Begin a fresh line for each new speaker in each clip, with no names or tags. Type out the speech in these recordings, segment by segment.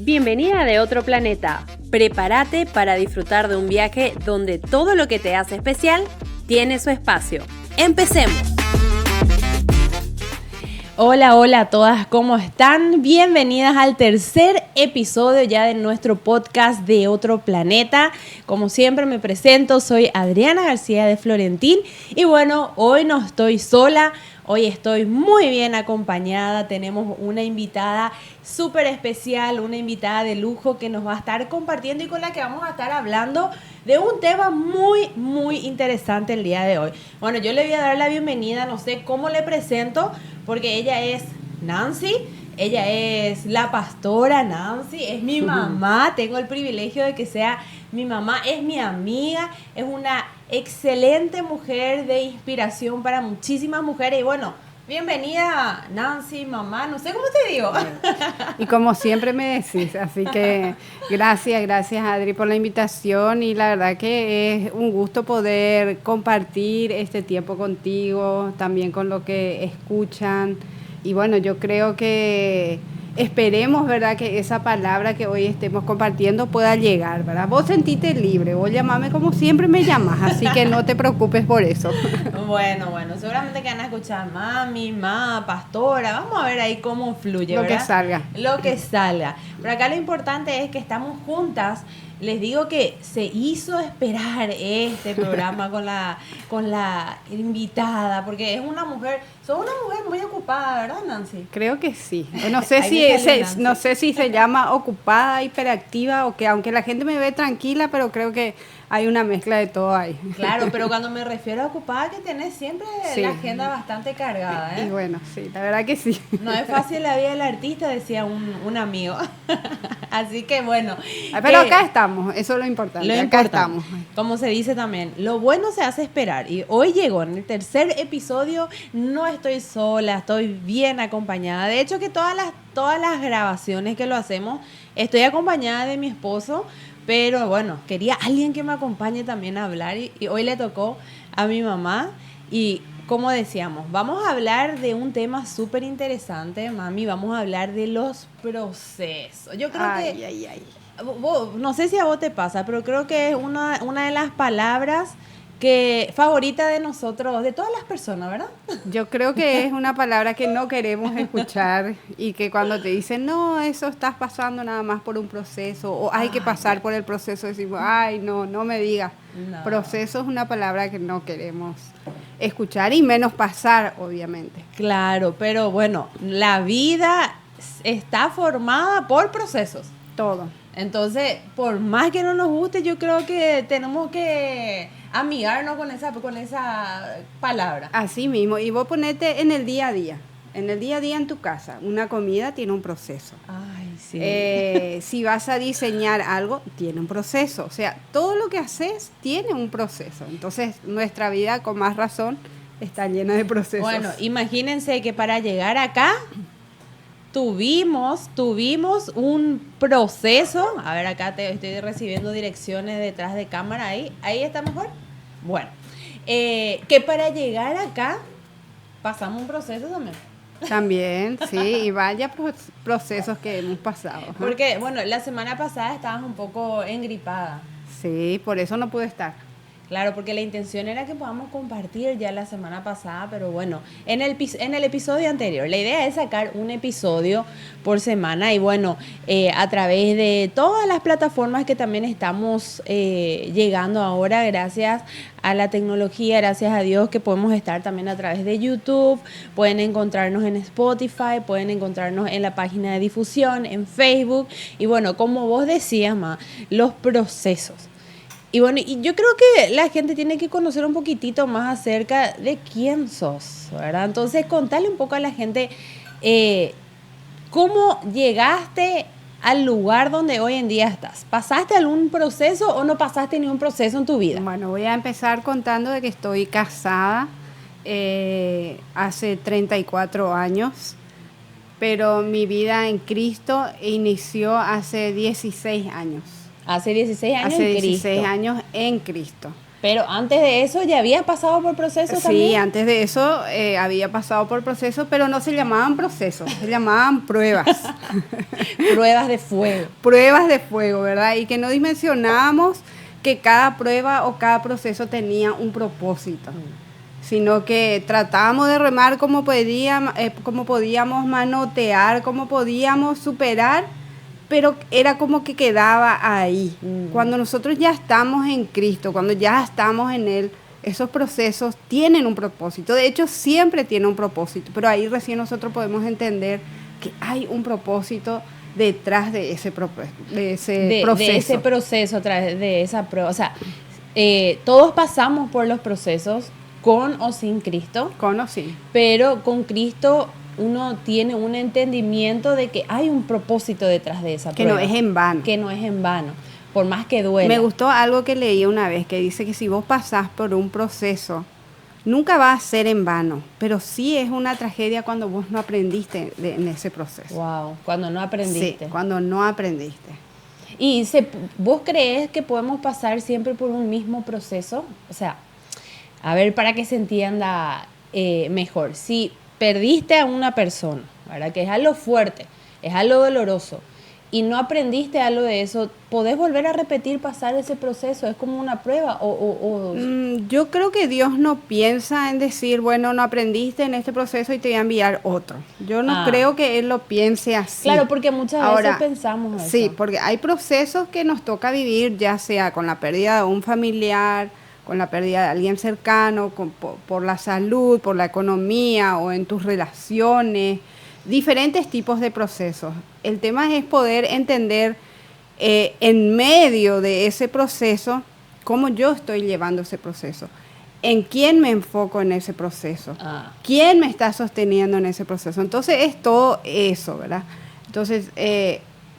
Bienvenida de otro planeta. Prepárate para disfrutar de un viaje donde todo lo que te hace especial tiene su espacio. ¡Empecemos! Hola, hola a todas, ¿cómo están? Bienvenidas al tercer episodio ya de nuestro podcast de Otro Planeta. Como siempre me presento, soy Adriana García de Florentín y bueno, hoy no estoy sola. Hoy estoy muy bien acompañada, tenemos una invitada súper especial, una invitada de lujo que nos va a estar compartiendo y con la que vamos a estar hablando de un tema muy interesante el día de hoy. Bueno, yo le voy a dar la bienvenida, no sé cómo le presento, porque ella es Nancy, ella es la pastora Nancy, es mi mamá, tengo el privilegio de que sea mi mamá, es mi amiga, es una excelente mujer de inspiración para muchísimas mujeres. Y bueno, bienvenida Nancy, mamá, no sé cómo te digo.
Y como siempre me decís, así que gracias Adri por la invitación y la verdad que es un gusto poder compartir este tiempo contigo, también con lo que escuchan. Y bueno, yo creo que esperemos, ¿verdad?, que esa palabra que hoy estemos compartiendo pueda llegar, ¿verdad? Vos sentite libre, vos llamame como siempre me llamas, así que no te preocupes por eso.
Bueno, seguramente que van a escuchar mami, pastora, vamos a ver ahí cómo fluye,
Lo
¿verdad?
que salga.
Lo que salga. Pero acá lo importante es que estamos juntas. Les digo que se hizo esperar este programa con la invitada, porque es una mujer, sos una mujer muy ocupada, ¿verdad, Nancy?
Creo que sí. No sé si se llama ocupada, hiperactiva o que aunque la gente me ve tranquila, pero creo que hay una mezcla de todo ahí.
Claro, pero cuando me refiero a ocupada, que tenés siempre la agenda bastante cargada, ¿eh?
Y bueno, sí, la verdad que sí.
No es fácil la vida del artista, decía un amigo. Así que bueno.
Pero acá estamos, eso es lo importante. Acá estamos.
Como se dice también, lo bueno se hace esperar. Y hoy llegó en el tercer episodio, no estoy sola, estoy bien acompañada. De hecho que todas las grabaciones que lo hacemos, estoy acompañada de mi esposo. Pero bueno, quería alguien que me acompañe también a hablar y hoy le tocó a mi mamá. Y como decíamos, vamos a hablar de un tema súper interesante, mami. Vamos a hablar de los procesos. Yo creo no sé si a vos te pasa, pero creo que es una de las palabras favorita de nosotros, de todas las personas, ¿verdad?
Yo creo que es una palabra que no queremos escuchar y que cuando te dicen, no, eso estás pasando nada más por un proceso o hay que pasar por el proceso, decimos, ay, no me digas. No. Proceso es una palabra que no queremos escuchar y menos pasar, obviamente.
Claro, pero bueno, la vida está formada por procesos.
Todo.
Entonces, por más que no nos guste, yo creo que tenemos que amigarnos con esa palabra.
Así mismo, y vos ponete en el día a día en tu casa, una comida tiene un proceso.
Ay, sí.
Si vas a diseñar algo, tiene un proceso. O sea, todo lo que haces tiene un proceso. Entonces, nuestra vida, con más razón, está llena de procesos.
Bueno, imagínense que para llegar acá tuvimos un proceso. A ver, acá estoy recibiendo direcciones detrás de cámara. Ahí está mejor. Bueno, que para llegar acá pasamos un proceso también.
También, sí, y vaya procesos que hemos pasado.
Porque, bueno, la semana pasada estabas un poco engripada.
Sí, por eso no pude estar.
Claro, porque la intención era que podamos compartir ya la semana pasada, pero bueno, en el episodio anterior, la idea es sacar un episodio por semana y bueno, a través de todas las plataformas que también estamos llegando ahora, gracias a la tecnología, gracias a Dios que podemos estar también a través de YouTube, pueden encontrarnos en Spotify, pueden encontrarnos en la página de difusión, en Facebook y bueno, como vos decías, los procesos. Y bueno, y yo creo que la gente tiene que conocer un poquitito más acerca de quién sos, ¿verdad? Entonces, contale un poco a la gente cómo llegaste al lugar donde hoy en día estás. ¿Pasaste algún proceso o no pasaste ningún proceso en tu vida?
Bueno, voy a empezar contando de que estoy casada hace 34 años, pero mi vida en Cristo inició hace 16 años.
Hace 16 años
hace
en Cristo.
16 años en Cristo.
Pero antes de eso ya habías pasado por procesos también.
Sí, antes de eso había pasado por procesos, pero no se llamaban procesos, se llamaban pruebas.
Pruebas de fuego.
Pruebas de fuego, ¿verdad? Y que no dimensionábamos que cada prueba o cada proceso tenía un propósito, sino que tratábamos de remar como podíamos manotear, como podíamos superar, pero era como que quedaba ahí. Cuando nosotros ya estamos en Cristo, cuando ya estamos en Él, esos procesos tienen un propósito. De hecho, siempre tienen un propósito, pero ahí recién nosotros podemos entender que hay un propósito detrás de ese proceso.
De ese proceso, de esa prueba. O sea, todos pasamos por los procesos con o sin Cristo.
Con o sin.
Pero con Cristo uno tiene un entendimiento de que hay un propósito detrás de esa prueba.
Que no es en vano.
Que no es en vano, por más que duela.
Me gustó algo que leí una vez, que dice que si vos pasás por un proceso, nunca va a ser en vano, pero sí es una tragedia cuando vos no aprendiste en ese proceso.
Wow, cuando no aprendiste.
Sí, cuando no aprendiste.
¿Y vos crees que podemos pasar siempre por un mismo proceso? O sea, a ver, para que se entienda mejor. Si perdiste a una persona, ¿verdad? Que es algo fuerte, es algo doloroso, y no aprendiste algo de eso, ¿podés volver a repetir, pasar ese proceso? ¿Es como una prueba?
Yo creo que Dios no piensa en decir, bueno, no aprendiste en este proceso y te voy a enviar otro. Yo no creo que Él lo piense así.
Claro, porque muchas veces pensamos eso.
Sí, porque hay procesos que nos toca vivir, ya sea con la pérdida de un familiar, con la pérdida de alguien cercano, por la salud, por la economía o en tus relaciones, diferentes tipos de procesos. El tema es poder entender en medio de ese proceso cómo yo estoy llevando ese proceso, en quién me enfoco en ese proceso, quién me está sosteniendo en ese proceso. Entonces es todo eso, ¿verdad? Entonces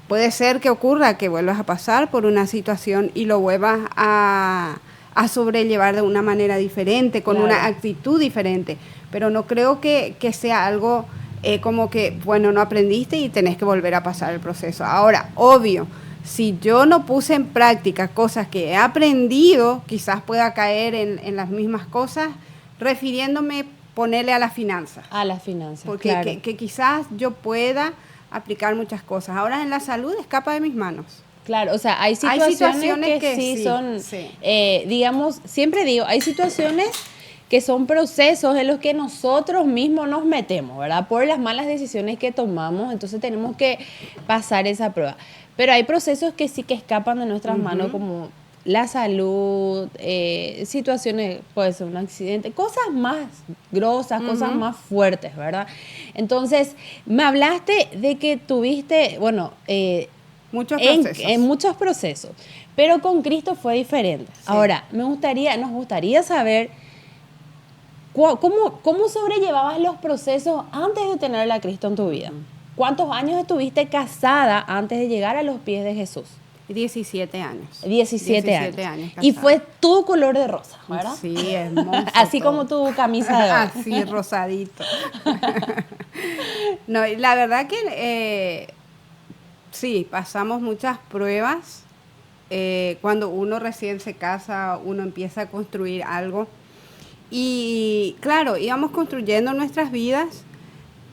puede ser que ocurra que vuelvas a pasar por una situación y lo vuelvas a sobrellevar de una manera diferente, con una actitud diferente, pero no creo que sea algo como que, bueno, no aprendiste y tenés que volver a pasar el proceso. Ahora, obvio, si yo no puse en práctica cosas que he aprendido, quizás pueda caer en las mismas cosas, refiriéndome, ponerle a las finanzas.
A las finanzas,
porque
claro.
que quizás yo pueda aplicar muchas cosas. Ahora en la salud escapa de mis manos.
Claro, o sea, hay situaciones que sí son, digamos, siempre digo, hay situaciones que son procesos en los que nosotros mismos nos metemos, ¿verdad? Por las malas decisiones que tomamos, entonces tenemos que pasar esa prueba. Pero hay procesos que sí que escapan de nuestras manos, como la salud, situaciones, puede ser un accidente, cosas más grosas, cosas más fuertes, ¿verdad? Entonces, me hablaste de que tuviste, bueno, en muchos procesos, pero con Cristo fue diferente. Sí. Ahora, nos gustaría saber cómo sobrellevabas los procesos antes de tener a Cristo en tu vida. ¿Cuántos años estuviste casada antes de llegar a los pies de Jesús?
17 años.
17 años. Y fue todo color de rosa, ¿verdad?
Sí, hermoso.
Así todo. Como tu camisa de hoy.
Así, rosadito. No, la verdad que sí, pasamos muchas pruebas. Cuando uno recién se casa, uno empieza a construir algo. Y claro, íbamos construyendo nuestras vidas,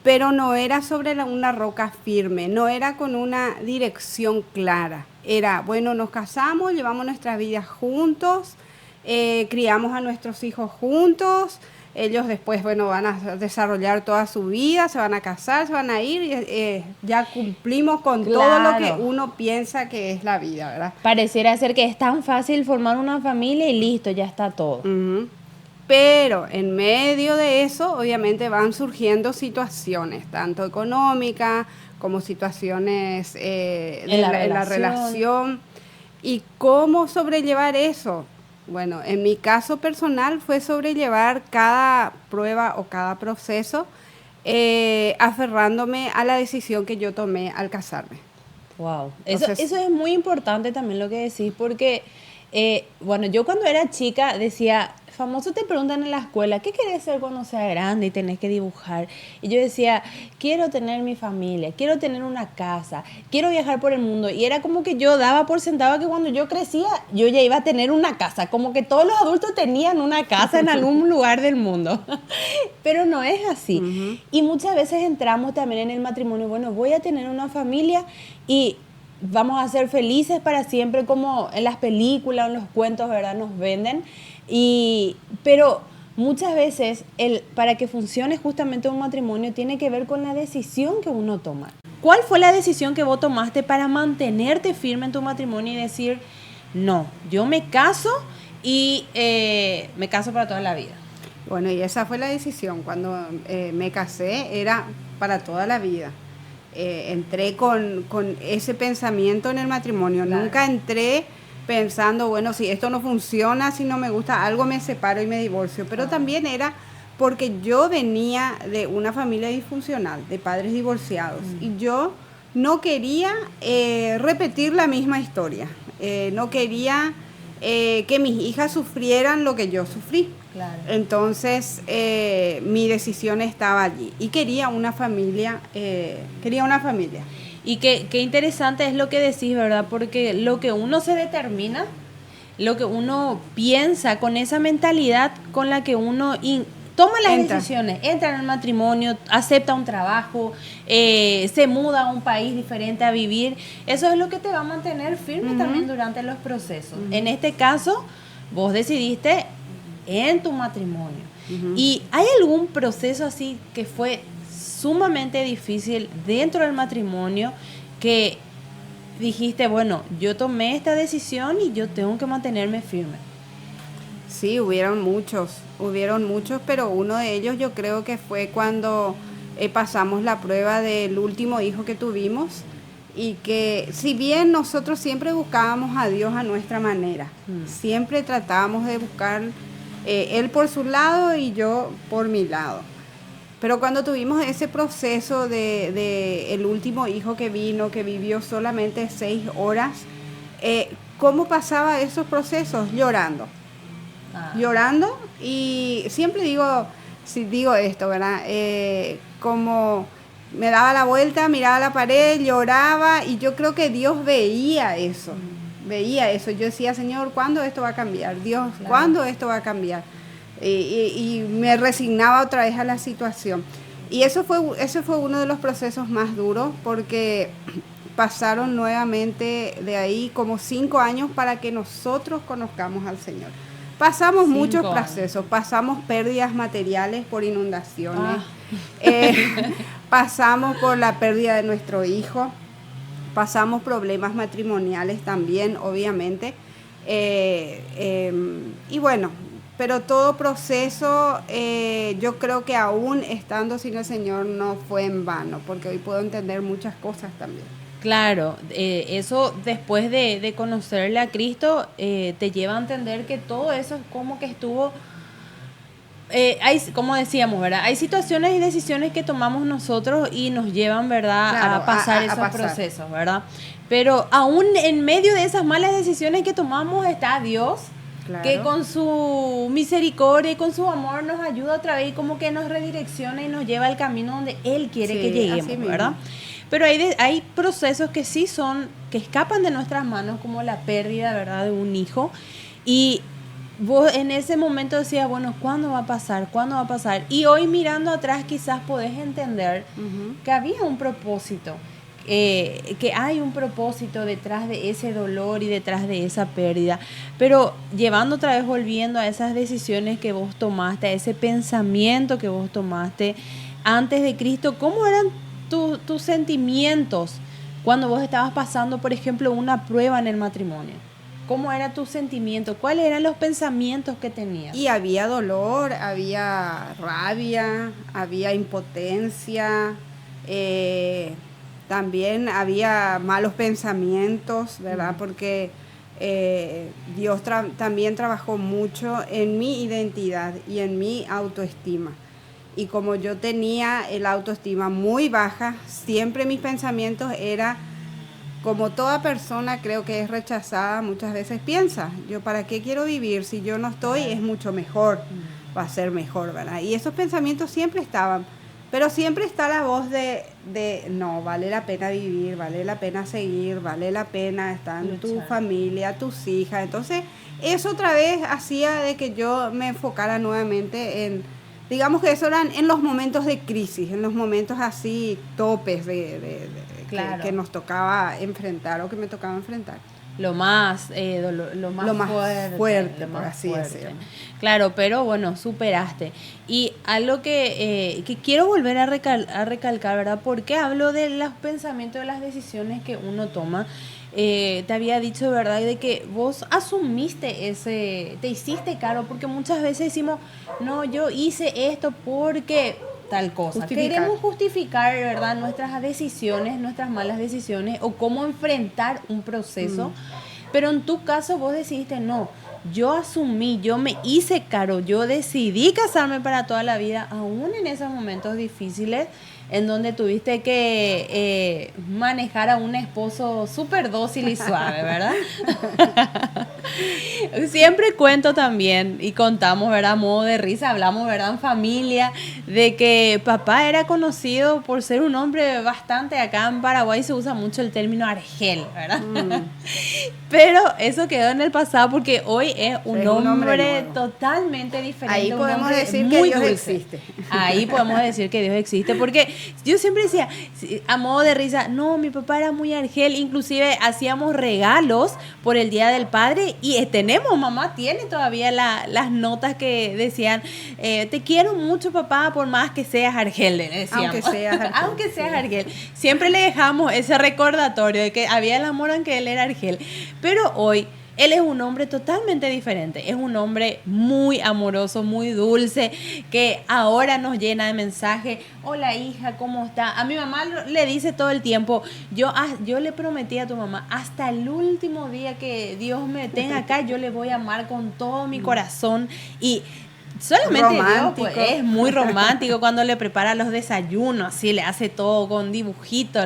pero no era sobre una roca firme, no era con una dirección clara. Era, bueno, nos casamos, llevamos nuestras vidas juntos, criamos a nuestros hijos juntos, ellos después, bueno, van a desarrollar toda su vida, se van a casar, se van a ir, y ya cumplimos con todo lo que uno piensa que es la vida, ¿verdad?
Pareciera ser que es tan fácil formar una familia y listo, ya está todo.
Pero en medio de eso, obviamente, van surgiendo situaciones, tanto económicas como situaciones en la relación. ¿Y cómo sobrellevar eso? Bueno, en mi caso personal fue sobrellevar cada prueba o cada proceso aferrándome a la decisión que yo tomé al casarme.
Wow, eso es muy importante también lo que decís, porque Bueno, yo cuando era chica decía, famosos te preguntan en la escuela, ¿qué querés ser cuando seas grande y tenés que dibujar? Y yo decía, quiero tener mi familia, quiero tener una casa, quiero viajar por el mundo. Y era como que yo daba por sentado que cuando yo crecía, yo ya iba a tener una casa, como que todos los adultos tenían una casa en algún lugar del mundo. Pero no es así.
Ujú.
Y muchas veces entramos también en el matrimonio, bueno, voy a tener una familia y vamos a ser felices para siempre, como en las películas o en los cuentos, ¿verdad? Nos venden. Pero muchas veces, para que funcione justamente un matrimonio, tiene que ver con la decisión que uno toma. ¿Cuál fue la decisión que vos tomaste para mantenerte firme en tu matrimonio y decir, no, yo me caso y me caso para toda la vida?
Bueno, y esa fue la decisión. Cuando me casé era para toda la vida. Entré con ese pensamiento en el matrimonio.
Claro.
Nunca entré pensando, bueno, si esto no funciona, si no me gusta algo, me separo y me divorcio. Pero también era porque yo venía de una familia disfuncional, de padres divorciados. Y yo no quería repetir la misma historia. No quería que mis hijas sufrieran lo que yo sufrí.
Claro.
Entonces mi decisión estaba allí y quería una familia.
Y qué interesante es lo que decís, ¿verdad? Porque lo que uno se determina, lo que uno piensa con esa mentalidad con la que uno toma las decisiones, entra en el matrimonio, acepta un trabajo, se muda a un país diferente a vivir, eso es lo que te va a mantener firme también durante los procesos. En este caso, vos decidiste en tu matrimonio. ¿Y hay algún proceso así que fue sumamente difícil dentro del matrimonio que dijiste, bueno, yo tomé esta decisión y yo tengo que mantenerme firme?
Sí, hubieron muchos, pero uno de ellos yo creo que fue cuando pasamos la prueba del último hijo que tuvimos, y que si bien nosotros siempre buscábamos a Dios a nuestra manera, siempre tratábamos de buscar Él por su lado y yo por mi lado. Pero cuando tuvimos ese proceso de el último hijo que vino, que vivió solamente 6 horas, ¿cómo pasaba esos procesos? Llorando. Llorando, y siempre digo esto, ¿verdad? Como me daba la vuelta, miraba la pared, lloraba, y yo creo que Dios veía eso. Yo decía, Señor, ¿cuándo esto va a cambiar? Dios, claro. ¿Cuándo esto va a cambiar? Y me resignaba otra vez a la situación. Y ese fue uno de los procesos más duros, porque pasaron nuevamente de ahí como 5 años para que nosotros conozcamos al Señor. Pasamos muchos procesos, pasamos pérdidas materiales por inundaciones, pasamos por la pérdida de nuestro hijo, pasamos problemas matrimoniales también, obviamente, y bueno, pero todo proceso, yo creo que aún estando sin el Señor no fue en vano, porque hoy puedo entender muchas cosas también.
Claro, eso después de conocerle a Cristo te lleva a entender que todo eso es como que estuvo, como decíamos, ¿verdad? Hay situaciones y decisiones que tomamos nosotros y nos llevan, ¿verdad? Claro, a pasar esos procesos, ¿verdad? Pero aún en medio de esas malas decisiones que tomamos está Dios, claro, que con su misericordia y con su amor nos ayuda otra vez y como que nos redirecciona y nos lleva al camino donde Él quiere que lleguemos, ¿verdad? Pero hay procesos que sí que escapan de nuestras manos, como la pérdida, ¿verdad?, de un hijo. Y vos en ese momento decías, bueno, ¿cuándo va a pasar? ¿Cuándo va a pasar? Y hoy mirando atrás quizás podés entender que había un propósito, que hay un propósito detrás de ese dolor y detrás de esa pérdida. Pero volviendo a esas decisiones que vos tomaste, a ese pensamiento que vos tomaste antes de Cristo, ¿cómo eran tus sentimientos cuando vos estabas pasando, por ejemplo, una prueba en el matrimonio? ¿Cómo era tu sentimiento? ¿Cuáles eran los pensamientos que tenías?
Y había dolor, había rabia, había impotencia, también había malos pensamientos, ¿verdad? Porque Dios también trabajó mucho en mi identidad y en mi autoestima. Y como yo tenía el autoestima muy baja, siempre mis pensamientos era como toda persona creo que es rechazada, muchas veces piensa, yo para qué quiero vivir, si yo no estoy es mucho mejor, va a ser mejor, ¿verdad? Y esos pensamientos siempre estaban, pero siempre está la voz de no, vale la pena vivir, vale la pena seguir, vale la pena estar en tu familia, tus hijas. Entonces, eso otra vez hacía de que yo me enfocara nuevamente en, digamos que eso eran en los momentos de crisis, en los momentos así topes
claro,
que nos tocaba enfrentar o que me tocaba enfrentar.
Lo más fuerte,
por así decirlo.
Claro, pero bueno, superaste. Y algo que quiero volver a recalcar, ¿verdad? Porque hablo de los pensamientos, de las decisiones que uno toma. Te había dicho, ¿verdad? De que vos asumiste te hiciste cargo, porque muchas veces decimos, no, yo hice esto porque tal cosa. Queremos justificar, ¿verdad? Nuestras decisiones, nuestras malas decisiones o cómo enfrentar un proceso. Pero en tu caso vos decidiste, no, yo asumí, yo me hice cargo, yo decidí casarme para toda la vida, aún en esos momentos difíciles en donde tuviste que manejar a un esposo súper dócil y suave, ¿verdad? Siempre cuento también y contamos, ¿verdad? A modo de risa, hablamos, ¿verdad? En familia, de que papá era conocido por ser un hombre bastante, acá en Paraguay se usa mucho el término argel, ¿verdad? Pero eso quedó en el pasado porque hoy es un hombre totalmente diferente.
Ahí podemos decir que Dios existe.
Ahí podemos decir que Dios existe porque yo siempre decía, a modo de risa, no, mi papá era muy argel, inclusive hacíamos regalos por el Día del Padre y mamá tiene todavía las notas que decían, te quiero mucho papá por más que seas argel, le decíamos. Aunque seas argel. Siempre le dejamos ese recordatorio de que había el amor aunque él era argel. Pero hoy él es un hombre totalmente diferente, es un hombre muy amoroso, muy dulce, que ahora nos llena de mensajes. Hola hija, ¿cómo está? A mi mamá le dice todo el tiempo, yo le prometí a tu mamá, hasta el último día que Dios me tenga acá, yo le voy a amar con todo mi corazón. Y solamente Dios, pues, es muy romántico cuando le prepara los desayunos, así le hace todo con dibujito.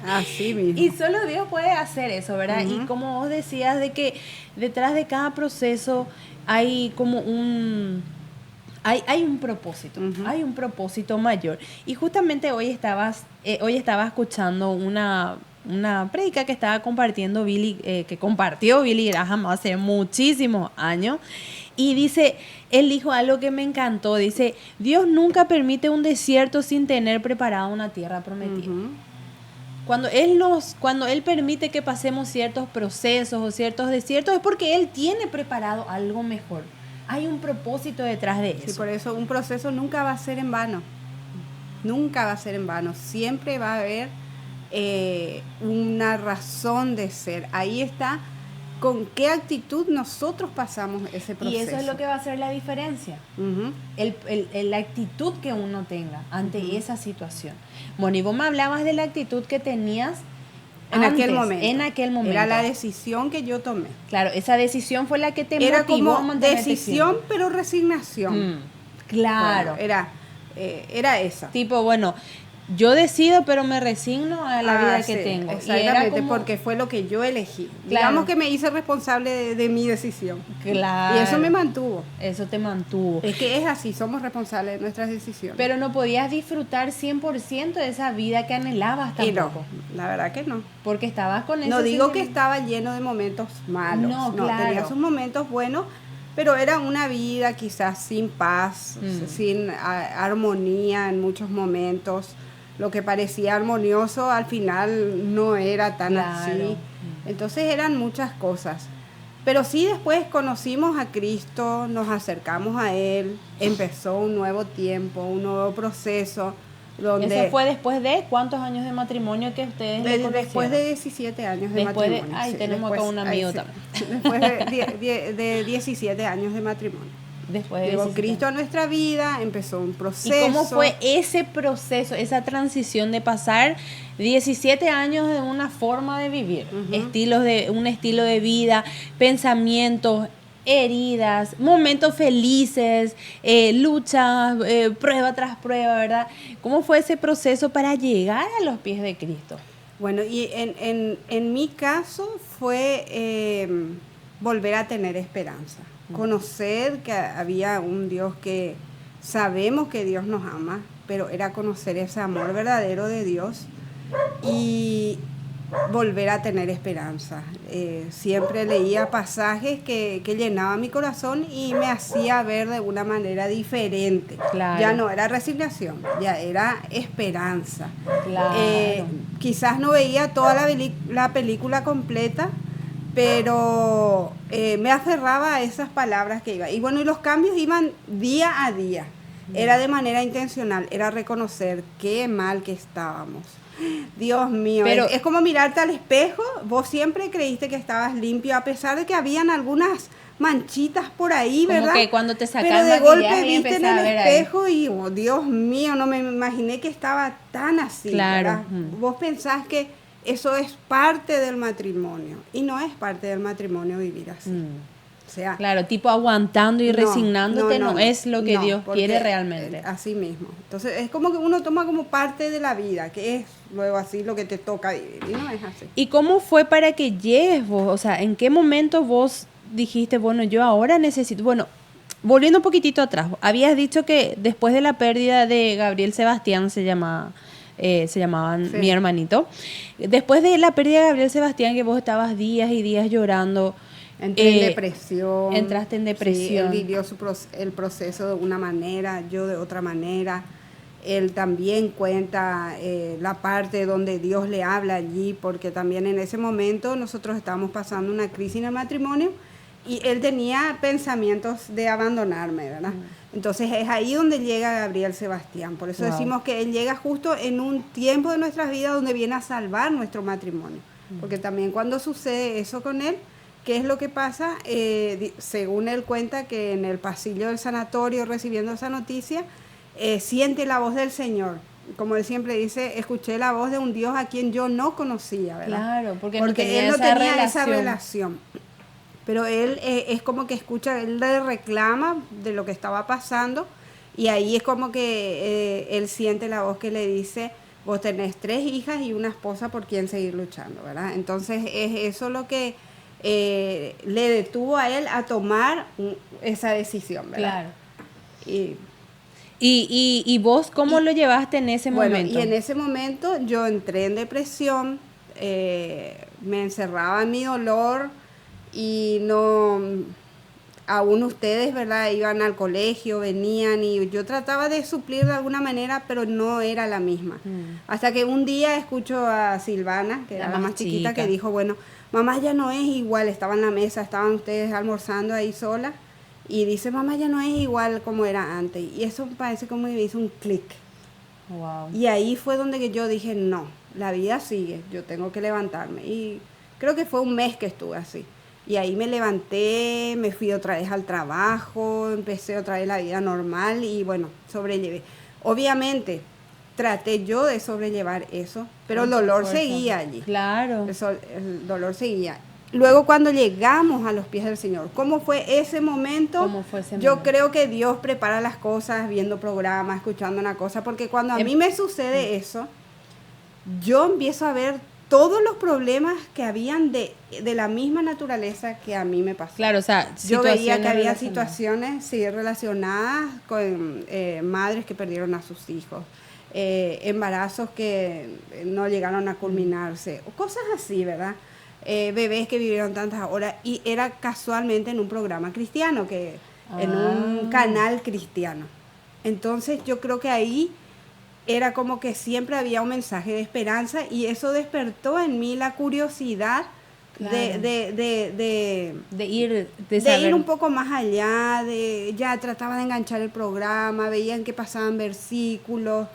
Así mismo.
Y solo Dios puede hacer eso, ¿verdad? Y como vos decías, de que detrás de cada proceso hay como hay un propósito, hay un propósito mayor. Y justamente hoy estaba escuchando una prédica que estaba compartiendo que compartió Billy Graham hace muchísimos años. Y él dijo algo que me encantó, dice, Dios nunca permite un desierto sin tener preparada una tierra prometida. Cuando Él permite que pasemos ciertos procesos o ciertos desiertos es porque Él tiene preparado algo mejor. Hay un propósito detrás de eso.
Sí, por eso un proceso nunca va a ser en vano. Nunca va a ser en vano. Siempre va a haber una razón de ser. Ahí está con qué actitud nosotros pasamos ese proceso.
Y eso es lo que va a hacer la diferencia. La actitud que uno tenga ante esa situación. Bueno, y vos me hablabas de la actitud que tenías en aquel momento.
Era la decisión que yo tomé.
Claro, esa decisión fue la que te
era
motivó
como
a mantenerte
decisión,
firme.
pero resignación.
Claro.
Bueno, era esa.
Tipo, bueno, yo decido, pero me resigno a la vida que tengo.
Exactamente, porque fue lo que yo elegí. Claro. Digamos que me hice responsable de mi decisión.
Claro.
Y eso me mantuvo.
Eso te mantuvo.
Es que es así, somos responsables de nuestras decisiones.
Pero no podías disfrutar 100% de esa vida que anhelabas tampoco.
Y no, la verdad que no.
Porque estabas con eso.
No digo que estaba lleno de momentos malos. No, claro. Tenía sus momentos buenos, pero era una vida quizás sin paz, sin armonía en muchos momentos. Lo que parecía armonioso al final no era tan así. Entonces eran muchas cosas. Pero sí después conocimos a Cristo, nos acercamos a Él, empezó un nuevo tiempo, un nuevo proceso.
¿Eso fue después de cuántos años de matrimonio que ustedes le conocieron?
Después de 17 años de matrimonio.
Tenemos acá un amigo también.
Después de 17 años de matrimonio. Llegó Cristo a nuestra vida, empezó un proceso.
¿Y cómo fue ese proceso, esa transición de pasar 17 años de una forma de vivir, un estilo de vida, pensamientos, heridas, momentos felices, luchas, prueba tras prueba, ¿verdad? ¿Cómo fue ese proceso para llegar a los pies de Cristo?
Bueno, y en mi caso fue volver a tener esperanza, conocer que había un Dios que sabemos que Dios nos ama, pero era conocer ese amor verdadero de Dios y volver a tener esperanza. Siempre leía pasajes que llenaban mi corazón y me hacía ver de una manera diferente.
Claro.
Ya no era resignación, ya era esperanza.
Claro.
Quizás no veía toda la película completa, pero me aferraba a esas palabras que iban. Y bueno, y los cambios iban día a día. Era de manera intencional, era reconocer qué mal que estábamos. Dios mío,
pero
es como mirarte al espejo. Vos siempre creíste que estabas limpio, a pesar de que habían algunas manchitas por ahí,
como
¿verdad?
Que cuando te sacan
pero de golpe
maquillaje y
viste en
empezás
el
a ver
espejo
ahí.
y, oh, Dios mío, no me imaginé que estaba tan así,
Claro.
¿verdad? Vos pensás que eso es parte del matrimonio y no es parte del matrimonio vivir así. O sea,
claro, tipo aguantando y resignándote no es lo que Dios
porque,
quiere realmente.
Así mismo. Entonces es como que uno toma como parte de la vida, que es luego así lo que te toca vivir, y no es así.
¿Y cómo fue para que llegues vos? O sea, ¿en qué momento vos dijiste, bueno, yo ahora necesito... Bueno, volviendo un poquitito atrás, habías dicho que después de la pérdida de Gabriel Sebastián, se llamaban sí, mi hermanito, después de la pérdida de Gabriel Sebastián, que vos estabas días y días llorando...
Entré en depresión.
Entraste en depresión.
Sí, él vivió el proceso de una manera, yo de otra manera. Él también cuenta la parte donde Dios le habla allí, porque también en ese momento nosotros estábamos pasando una crisis en el matrimonio y él tenía pensamientos de abandonarme, ¿verdad? Entonces es ahí donde llega Gabriel Sebastián. Por eso decimos que él llega justo en un tiempo de nuestras vidas donde viene a salvar nuestro matrimonio. Porque también cuando sucede eso con él, ¿qué es lo que pasa? Según él cuenta que en el pasillo del sanatorio recibiendo esa noticia, siente la voz del Señor. Como él siempre dice, escuché la voz de un Dios a quien yo no conocía, ¿verdad?
Claro, porque
él no tenía esa relación. Pero él es como que escucha, él le reclama de lo que estaba pasando y ahí es como que él siente la voz que le dice, vos tenés 3 hijas y una esposa por quien seguir luchando, ¿verdad? Entonces es eso lo que... le detuvo a él a tomar esa decisión, ¿verdad?
Claro. ¿Y vos cómo lo llevaste en ese momento?
Y en ese momento yo entré en depresión, me encerraba en mi dolor y no... Aún ustedes, ¿verdad? Iban al colegio, venían y yo trataba de suplir de alguna manera, pero no era la misma. Hasta que un día escucho a Silvana, que era la más chiquita, que dijo, bueno, mamá ya no es igual, estaba en la mesa, estaban ustedes almorzando ahí sola, y dice, mamá ya no es igual como era antes. Y eso parece como me hizo un clic.
Wow.
Y ahí fue donde que yo dije, no, la vida sigue, yo tengo que levantarme. Y creo que fue un mes que estuve así. Y ahí me levanté, me fui otra vez al trabajo, empecé otra vez la vida normal y bueno, sobrellevé. Obviamente, traté yo de sobrellevar eso, pero el dolor seguía allí.
Claro.
El dolor seguía. Luego cuando llegamos a los pies del Señor, ¿cómo fue ese momento?
¿Cómo fue ese
Yo
momento?
creo que Dios prepara las cosas viendo programas, escuchando una cosa, porque cuando a mí me sucede eso, yo empiezo a ver todos los problemas que habían de la misma naturaleza que a mí me pasó.
Claro, o sea,
yo veía que había situaciones relacionadas con madres que perdieron a sus hijos, embarazos que no llegaron a culminarse, o cosas así, ¿verdad? Bebés que vivieron tantas horas y era casualmente en un programa cristiano, en un canal cristiano. Entonces yo creo que ahí era como que siempre había un mensaje de esperanza y eso despertó en mí la curiosidad de ir un poco más allá, ya trataba de enganchar el programa, veían que pasaban versículos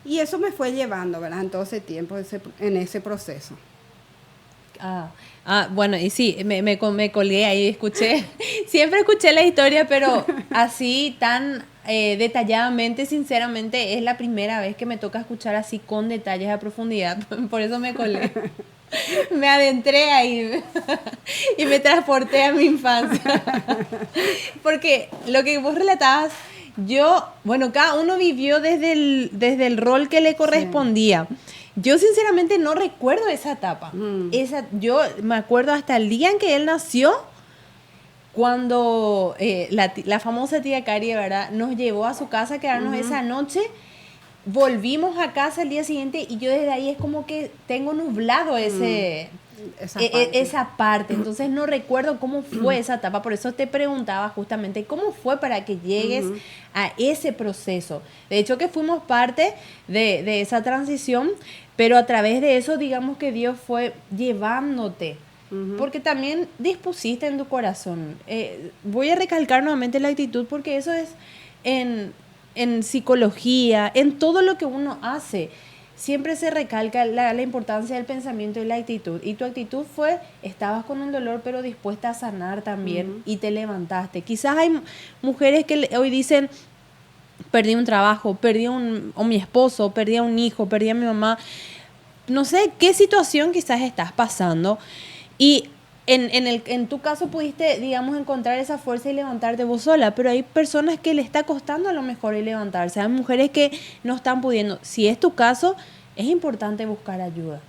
y eso me fue llevando, ¿verdad? En todo ese tiempo, en ese proceso.
Bueno, y sí, me colgué ahí, siempre escuché la historia, pero así tan detalladamente, sinceramente, es la primera vez que me toca escuchar así con detalles a profundidad, por eso me colgué. Me adentré ahí y me transporté a mi infancia. Porque lo que vos relatabas, cada uno vivió desde el rol que le correspondía. Sí. Yo sinceramente no recuerdo esa etapa. Yo me acuerdo hasta el día en que él nació, cuando la famosa tía Cari, ¿verdad?, nos llevó a su casa a quedarnos esa noche. Volvimos a casa el día siguiente y yo desde ahí es como que tengo nublado esa parte. Entonces no recuerdo cómo fue esa etapa. Por eso te preguntaba justamente cómo fue para que llegues a ese proceso. De hecho que fuimos parte de esa transición, pero a través de eso digamos que Dios fue llevándote. Porque también dispusiste en tu corazón. Voy a recalcar nuevamente la actitud, porque eso es en psicología, en todo lo que uno hace, siempre se recalca la importancia del pensamiento y la actitud. Y tu actitud fue, estabas con un dolor, pero dispuesta a sanar también, y te levantaste. Quizás hay mujeres que hoy dicen, perdí un trabajo, o mi esposo, perdí a un hijo, perdí a mi mamá. No sé qué situación quizás estás pasando, y en tu caso pudiste, digamos, encontrar esa fuerza y levantarte vos sola, pero hay personas que le está costando a lo mejor levantarse, hay mujeres que no están pudiendo. Si es tu caso, es importante buscar ayuda,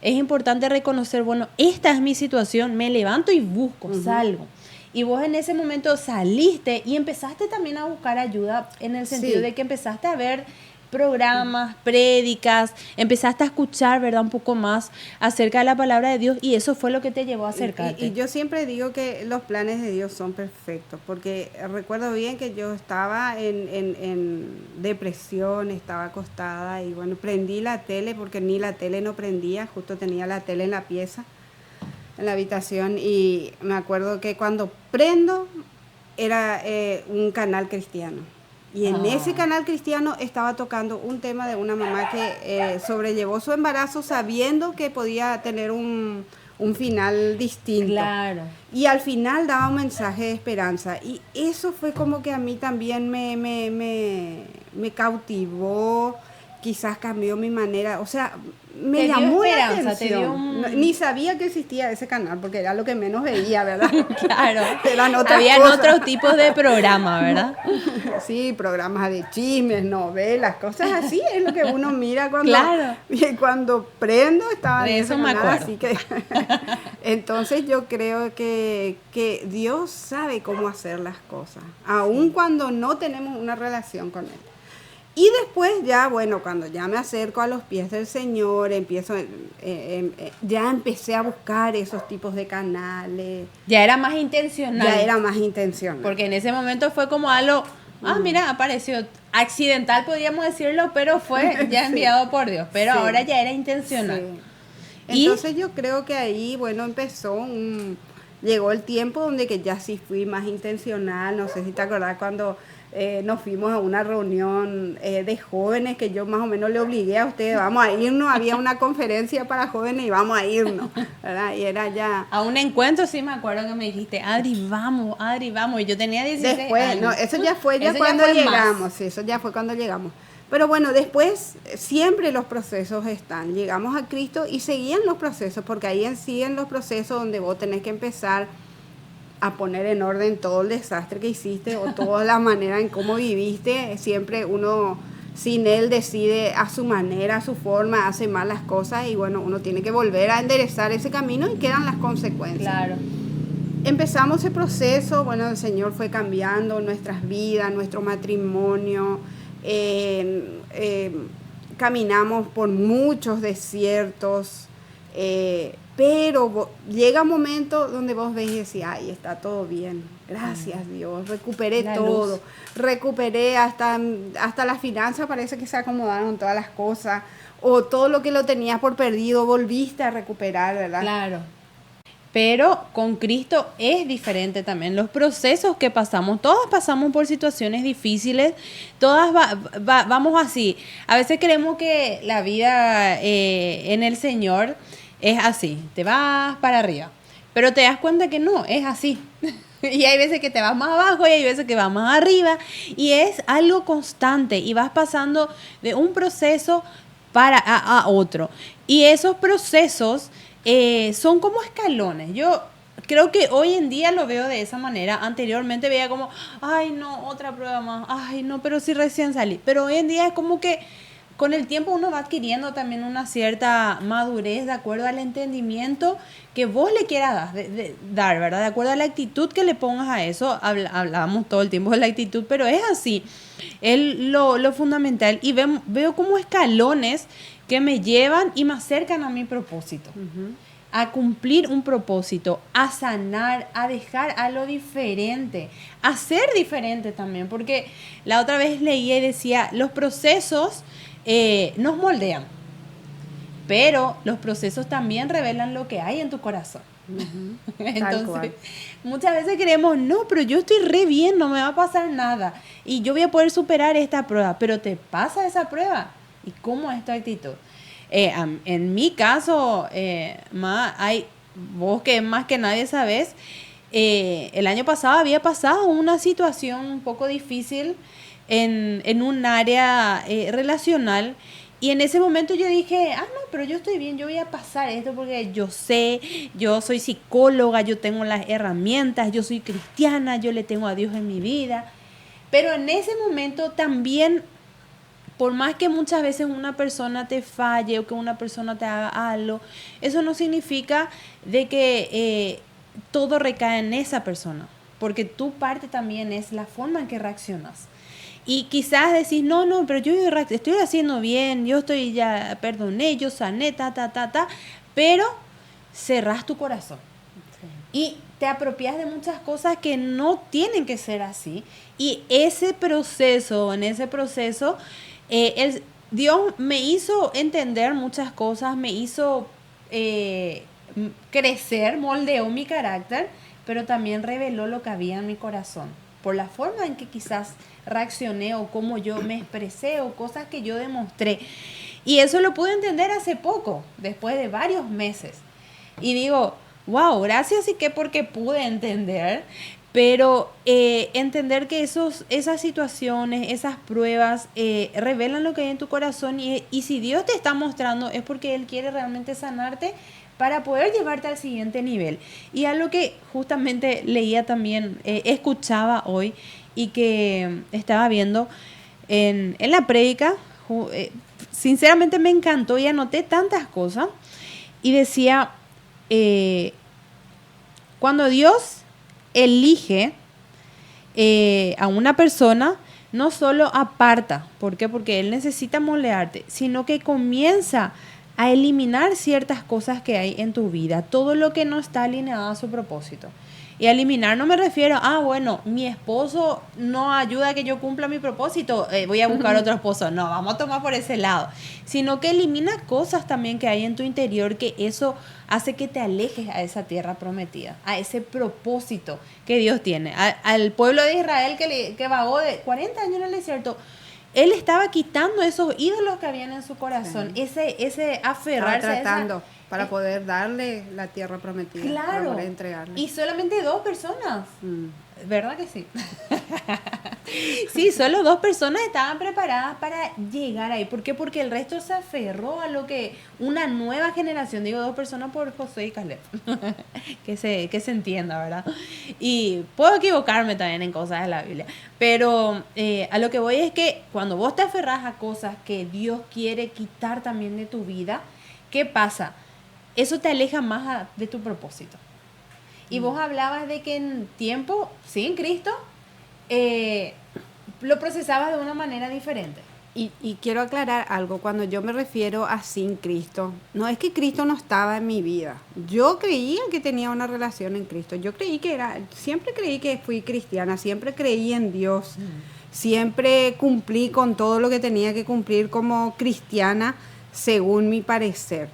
es importante reconocer, bueno, esta es mi situación, me levanto y busco, salgo. Y vos en ese momento saliste y empezaste también a buscar ayuda, en el sentido de que empezaste a ver programas, prédicas, empezaste a escuchar, ¿verdad?, un poco más acerca de la palabra de Dios, y eso fue lo que te llevó a acercarte.
Y yo siempre digo que los planes de Dios son perfectos, porque recuerdo bien que yo estaba en depresión, estaba acostada, y bueno, prendí la tele, porque ni la tele no prendía, justo tenía la tele en la pieza, en la habitación, y me acuerdo que cuando prendo era un canal cristiano. Y en ese canal cristiano estaba tocando un tema de una mamá que sobrellevó su embarazo sabiendo que podía tener un final distinto.
Claro.
Y al final daba un mensaje de esperanza. Y eso fue como que a mí también me cautivó, quizás cambió mi manera, o sea, me llamó la atención. Ni sabía que existía ese canal, porque era lo que menos veía, ¿verdad?
Claro.
Habían
otros tipos de programas, ¿verdad?
Sí, programas de chismes, novelas, cosas así, es lo que uno mira cuando, cuando prendo, estaba
de
en
eso
ese
me
canal,
acuerdo.
así que entonces yo creo que Dios sabe cómo hacer las cosas, aun cuando no tenemos una relación con Él. Y después ya, bueno, cuando ya me acerco a los pies del Señor, ya empecé a buscar esos tipos de canales.
Ya era más intencional.
Porque
en ese momento fue como algo, mira, apareció accidental, podríamos decirlo, pero fue ya enviado por Dios. Pero ahora ya era intencional.
Sí. Entonces yo creo que ahí, bueno, llegó el tiempo donde que ya sí fui más intencional. No sé si te acordás cuando nos fuimos a una reunión de jóvenes, que yo más o menos le obligué a ustedes, vamos a irnos, había una conferencia para jóvenes y vamos a irnos, ¿verdad? Y era ya...
A un encuentro, sí me acuerdo que me dijiste, Adri, vamos, y yo tenía 16
después,
años.
No, eso ya fue cuando llegamos, sí, eso ya fue cuando llegamos. Pero bueno, después siempre los procesos están, llegamos a Cristo y seguían los procesos, porque ahí siguen los procesos donde vos tenés que empezar a poner en orden todo el desastre que hiciste o toda la manera en cómo viviste. Siempre uno, sin Él, decide a su manera, a su forma, hace mal las cosas, y bueno, uno tiene que volver a enderezar ese camino y quedan las consecuencias.
Claro.
Empezamos el proceso, bueno, el Señor fue cambiando nuestras vidas, nuestro matrimonio, caminamos por muchos desiertos, pero llega un momento donde vos ves y decís, ay, está todo bien, gracias Dios, recuperé todo, recuperé hasta las finanzas, parece que se acomodaron todas las cosas, o todo lo que lo tenías por perdido, volviste a recuperar, ¿verdad?
Claro. Pero con Cristo es diferente también. Los procesos que pasamos, todos pasamos por situaciones difíciles, todas vamos así. A veces creemos que la vida en el Señor es así, te vas para arriba, pero te das cuenta que no, es así. Y hay veces que te vas más abajo y hay veces que vas más arriba, y es algo constante y vas pasando de un proceso a otro. Y esos procesos son como escalones. Yo creo que hoy en día lo veo de esa manera. Anteriormente veía como, ay no, otra prueba más, ay no, pero si recién salí. Pero hoy en día es como con el tiempo uno va adquiriendo también una cierta madurez de acuerdo al entendimiento que vos le quieras dar, ¿verdad? De acuerdo a la actitud que le pongas a eso. Hablábamos todo el tiempo de la actitud, pero es así. Es lo fundamental. Y veo como escalones que me llevan y me acercan a mi propósito. Uh-huh. A cumplir un propósito, a sanar, a dejar algo diferente, a ser diferente también. Porque la otra vez leía y decía, los procesos nos moldean, pero los procesos también revelan lo que hay en tu corazón. Uh-huh. Entonces, muchas veces creemos, no, pero yo estoy re bien, no me va a pasar nada y yo voy a poder superar esta prueba, pero te pasa esa prueba. ¿Y cómo es tu actitud? En mi caso, vos que más que nadie sabés, el año pasado había pasado una situación un poco difícil en un área relacional. Y en ese momento yo dije, no, pero yo estoy bien, yo voy a pasar esto porque yo sé, yo soy psicóloga, yo tengo las herramientas, yo soy cristiana, yo le tengo a Dios en mi vida. Pero en ese momento también, por más que muchas veces una persona te falle o que una persona te haga algo, eso no significa de que todo recae en esa persona, porque tu parte también es la forma en que reaccionas. Y quizás decís, no, pero yo estoy haciendo bien, yo ya perdoné, yo sané, pero cerrás tu corazón. Sí. Y te apropias de muchas cosas que no tienen que ser así. Y en ese proceso, Dios me hizo entender muchas cosas, me hizo crecer, moldeó mi carácter, pero también reveló lo que había en mi corazón, por la forma en que quizás reaccioné o cómo yo me expresé o cosas que yo demostré. Y eso lo pude entender hace poco, después de varios meses. Y digo, wow, gracias y que porque pude entender, pero entender que esas situaciones, esas pruebas revelan lo que hay en tu corazón y si Dios te está mostrando es porque Él quiere realmente sanarte para poder llevarte al siguiente nivel. Y algo que justamente leía también, escuchaba hoy y que estaba viendo en la prédica, sinceramente me encantó y anoté tantas cosas y decía, cuando Dios elige a una persona, no solo aparta, ¿por qué? Porque Él necesita moldearte, sino que comienza a eliminar ciertas cosas que hay en tu vida, todo lo que no está alineado a su propósito. Y a eliminar no me refiero a, bueno, mi esposo no ayuda a que yo cumpla mi propósito, voy a buscar otro esposo. No, vamos a tomar por ese lado. Sino que elimina cosas también que hay en tu interior, que eso hace que te alejes a esa tierra prometida, a ese propósito que Dios tiene. Al pueblo de Israel que vagó de 40 años en el desierto, Él estaba quitando esos ídolos que habían en su corazón, sí. ese aferrarse.
Estaba tratando para poder darle la tierra prometida.
Claro.
Para poder entregarle.
Y solamente 2 personas. ¿Verdad que sí? Sí, solo 2 personas estaban preparadas para llegar ahí. ¿Por qué? Porque el resto se aferró a lo que una nueva generación, digo 2 personas por Josué y Caleb, que se entienda, ¿verdad? Y puedo equivocarme también en cosas de la Biblia, pero a lo que voy es que cuando vos te aferrás a cosas que Dios quiere quitar también de tu vida, ¿qué pasa? Eso te aleja más de tu propósito. Y vos hablabas de que en tiempo sin Cristo lo procesabas de una manera diferente.
Y quiero aclarar algo, cuando yo me refiero a sin Cristo, no es que Cristo no estaba en mi vida. Yo creía que tenía una relación en Cristo. Yo siempre creí que fui cristiana, siempre creí en Dios. Siempre cumplí con todo lo que tenía que cumplir como cristiana, según mi parecer.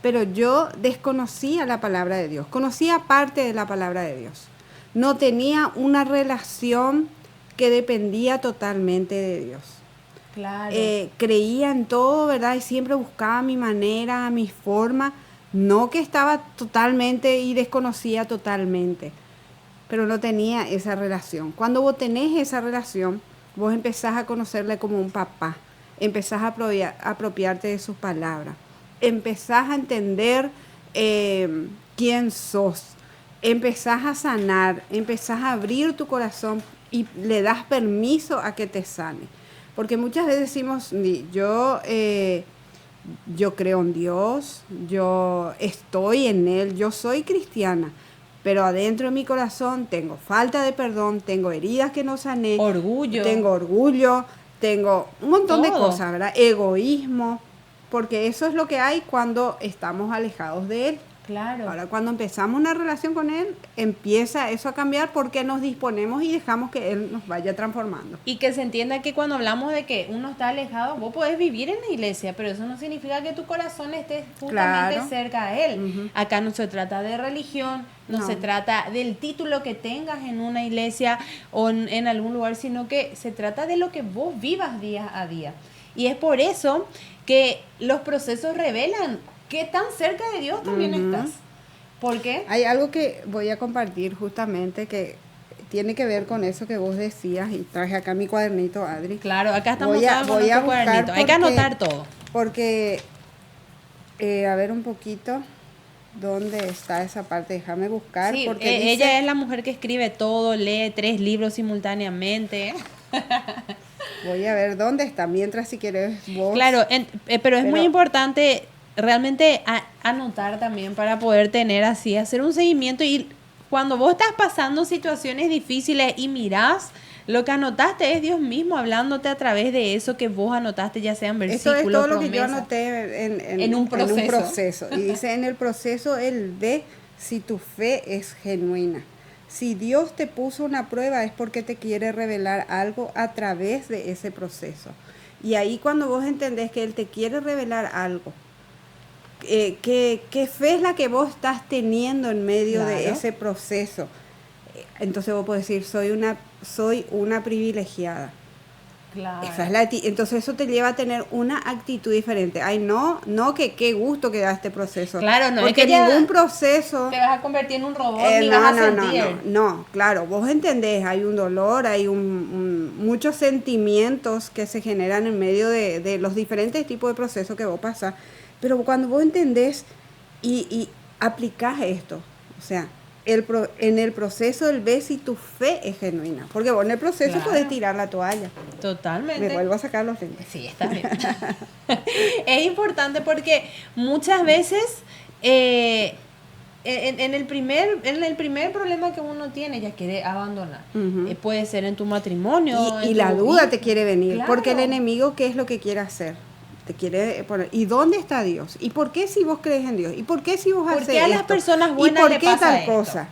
Pero yo desconocía la palabra de Dios, conocía parte de la palabra de Dios. No tenía una relación que dependía totalmente de Dios.
Claro.
Creía en todo, ¿verdad? Y siempre buscaba mi manera, mi forma. No que estaba totalmente y desconocía totalmente, pero no tenía esa relación. Cuando vos tenés esa relación, vos empezás a conocerle como un papá. Empezás a apropiarte de sus palabras. Empezás a entender quién sos, empezás a sanar, empezás a abrir tu corazón y le das permiso a que te sane. Porque muchas veces decimos, yo creo en Dios, yo estoy en Él, yo soy cristiana, pero adentro de mi corazón tengo falta de perdón, tengo heridas que no sané, tengo orgullo, tengo un montón de cosas, ¿verdad? Egoísmo, porque eso es lo que hay cuando estamos alejados de Él.
Claro.
Ahora, cuando empezamos una relación con Él, empieza eso a cambiar porque nos disponemos y dejamos que Él nos vaya transformando.
Y que se entienda que cuando hablamos de que uno está alejado, vos podés vivir en la iglesia, pero eso no significa que tu corazón esté justamente cerca de Él. Uh-huh. Acá no se trata de religión, no se trata del título que tengas en una iglesia o en algún lugar, sino que se trata de lo que vos vivas día a día. Y es por eso que los procesos revelan qué tan cerca de Dios también estás. ¿Por qué?
Hay algo que voy a compartir justamente que tiene que ver con eso que vos decías, y traje acá mi cuadernito, Adri.
Claro, acá estamos voy a cuadernito. Hay que anotar todo.
Porque, a ver un poquito, ¿dónde está esa parte? Déjame buscar.
Sí,
porque dice,
ella es la mujer que escribe todo, lee 3 libros simultáneamente.
Voy a ver dónde está, mientras si quieres vos.
Claro, pero es muy importante realmente anotar también para poder tener así, hacer un seguimiento. Y cuando vos estás pasando situaciones difíciles y mirás, lo que anotaste es Dios mismo hablándote a través de eso que vos anotaste, ya sea en versículos,
eso es todo
promesa,
lo que yo anoté en un proceso. Y dice, en el proceso Él ve si tu fe es genuina. Si Dios te puso una prueba es porque te quiere revelar algo a través de ese proceso. Y ahí cuando vos entendés que Él te quiere revelar algo, ¿qué fe es la que vos estás teniendo en medio de ese proceso? Entonces vos podés decir, soy una privilegiada.
Claro.
Entonces eso te lleva a tener una actitud diferente. Ay, no, que qué gusto que da este proceso.
Claro, no
porque
es que
ningún proceso
te vas a convertir en un robot ni vas a sentir.
No, claro, vos entendés, hay un dolor, hay muchos sentimientos que se generan en medio de los diferentes tipos de procesos que vos pasás. Pero cuando vos entendés y aplicás esto, o sea, en el proceso Él ve si tu fe es genuina. Porque vos en el proceso podés tirar la toalla.
Totalmente.
Me vuelvo a sacar los lentes.
Sí, está bien. Es importante porque muchas veces en el primer problema que uno tiene ya quiere abandonar. Uh-huh. Puede ser en tu matrimonio.
Y la duda te quiere venir. Claro. Porque el enemigo, ¿qué es lo que quiere hacer? Te quiere poner, ¿y dónde está Dios? ¿Y por qué si vos crees en Dios? ¿Y por qué si vos haces esto? ¿Por qué a las
personas buenas
le pasa tal cosa?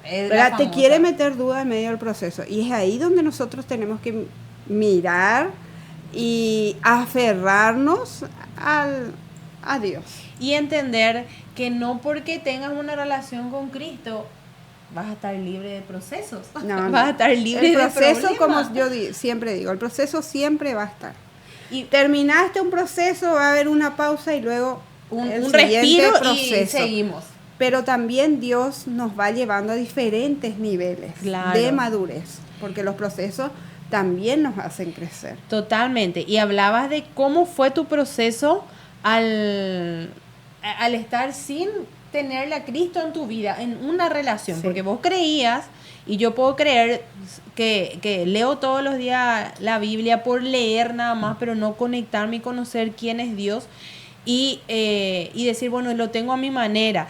Te quiere meter duda en medio del proceso. Y es ahí donde nosotros tenemos que mirar y aferrarnos a Dios.
Y entender que no porque tengas una relación con Cristo vas a estar libre de procesos.
No,
vas a estar libre de problemas.
El proceso, como yo siempre digo, el proceso siempre va a estar. Y terminaste un proceso, va a haber una pausa y luego
un respiro proceso. Y seguimos.
Pero también Dios nos va llevando a diferentes niveles de madurez, porque los procesos también nos hacen crecer.
Totalmente. Y hablabas de cómo fue tu proceso al estar sin tenerle a Cristo en tu vida, en una relación, porque vos creías. Y yo puedo creer que leo todos los días la Biblia por leer nada más, pero no conectarme y conocer quién es Dios y decir, bueno, lo tengo a mi manera.